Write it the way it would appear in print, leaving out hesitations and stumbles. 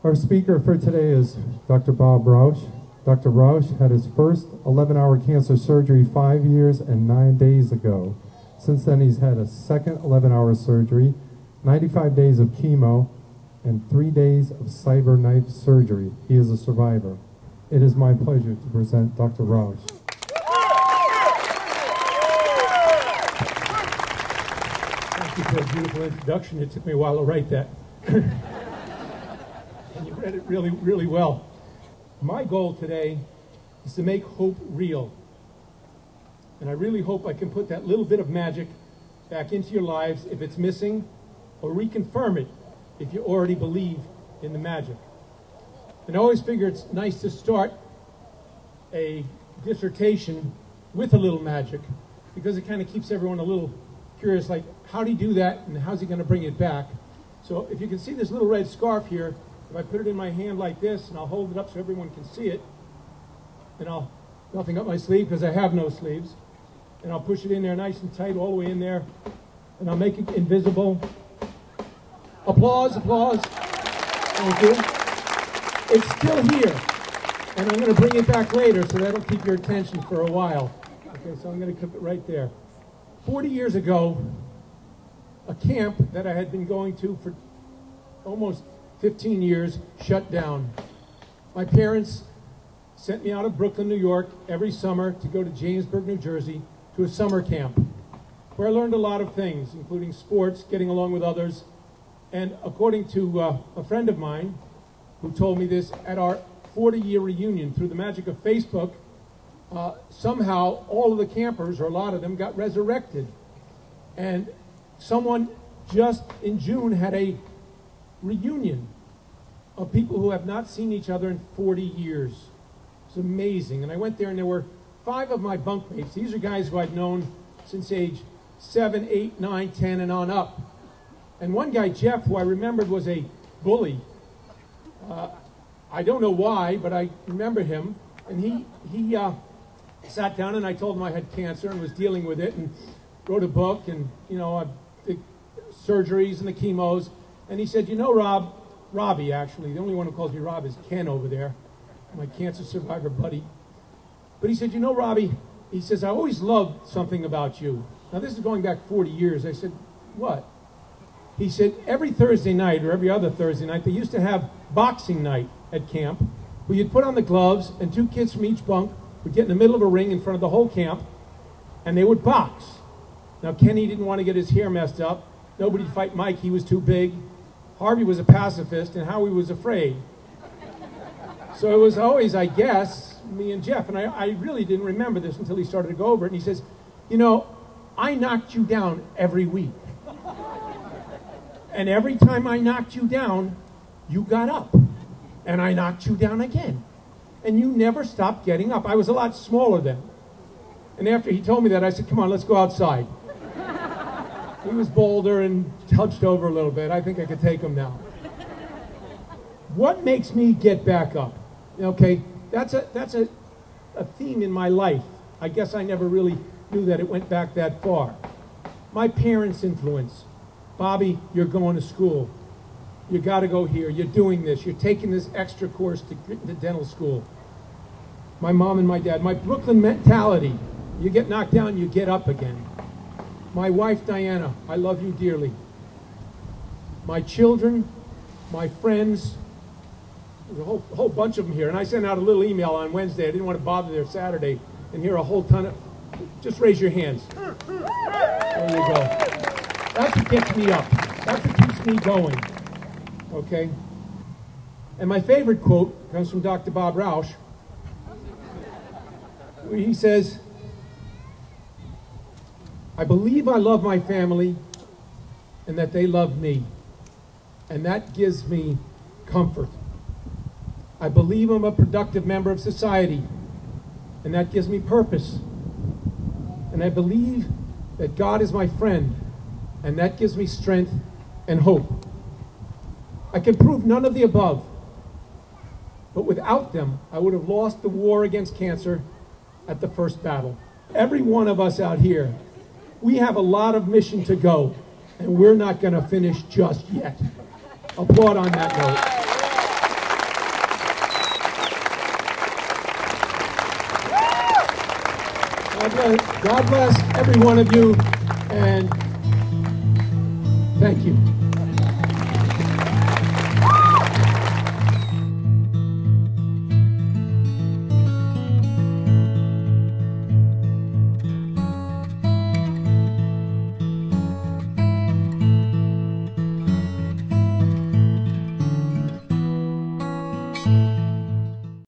Our speaker for today is Dr. Bob Rauch. Dr. Rauch had his first 11-hour cancer surgery 5 years and 9 days ago. Since then, he's had a second 11-hour surgery, 95 days of chemo, and 3 days of cyber knife surgery. He is a survivor. It is my pleasure to present Dr. Rauch. Thank you for a beautiful introduction. It took me a while to write that. And you read it really, really well. My goal today is to make hope real. And I really hope I can put that little bit of magic back into your lives if it's missing, or reconfirm it if you already believe in the magic. And I always figure it's nice to start a dissertation with a little magic, because it kind of keeps everyone a little curious, like, how do you do that and how's he going to bring it back? So if you can see this little red scarf here, if I put it in my hand like this, and I'll hold it up so everyone can see it, and I'll nothing up my sleeve because I have no sleeves, and I'll push it in there nice and tight all the way in there, and I'll make it invisible. Applause, applause. Thank you. It's still here, and I'm going to bring it back later, so that'll keep your attention for a while. Okay, so I'm going to keep it right there. 40 years ago, a camp that I had been going to for almost 15 years shut down. My parents sent me out of Brooklyn, New York every summer to go to Jamesburg, New Jersey to a summer camp where I learned a lot of things, including sports, getting along with others, and according to a friend of mine who told me this, at our 40-year reunion through the magic of Facebook, somehow all of the campers, or a lot of them, got resurrected. And someone just in June had a reunion of people who have not seen each other in 40 years. It's amazing. And I went there, and there were 5 of my bunkmates. These are guys who I'd known since age 7, 8, 9, 10, and on up. And one guy, Jeff, who I remembered was a bully. I don't know why, but I remember him. And he sat down, and I told him I had cancer and was dealing with it, and wrote a book, and, you know, the surgeries and the chemos. And he said, you know, Robbie, actually, the only one who calls me Rob is Ken over there, my cancer survivor buddy. But he said, you know, Robbie, he says, I always loved something about you. Now, this is going back 40 years. I said, what? He said, every Thursday night, or every other Thursday night, they used to have boxing night at camp, where you'd put on the gloves, and 2 kids from each bunk would get in the middle of a ring in front of the whole camp, and they would box. Now, Kenny didn't want to get his hair messed up. Nobody'd fight Mike. He was too big. Harvey was a pacifist, and Howie was afraid. So it was always, I guess, me and Jeff. And I really didn't remember this until he started to go over it. And he says, you know, I knocked you down every week. And every time I knocked you down, you got up. And I knocked you down again. And you never stopped getting up. I was a lot smaller then. And after he told me that, I said, come on, let's go outside. He was bolder and touched over a little bit. I think I could take him now. What makes me get back up? Okay, that's a theme in my life. I guess I never really knew that it went back that far. My parents' influence. Bobby, you're going to school. You got to go here. You're doing this. You're taking this extra course to get into dental school. My mom and my dad. My Brooklyn mentality. You get knocked down, you get up again. My wife, Diana, I love you dearly. My children, my friends, there's a whole bunch of them here. And I sent out a little email on Wednesday. I didn't want to bother their Saturday and hear a whole ton of, just raise your hands. There you go. That's what gets me up. That's what keeps me going. Okay? And my favorite quote comes from Dr. Bob Rauch, where he says, I believe I love my family and that they love me, and that gives me comfort. I believe I'm a productive member of society, and that gives me purpose. And I believe that God is my friend, and that gives me strength and hope. I can prove none of the above, but without them, I would have lost the war against cancer at the first battle. Every one of us out here, we have a lot of mission to go, and we're not going to finish just yet. Applaud on that note. God bless every one of you, and thank you.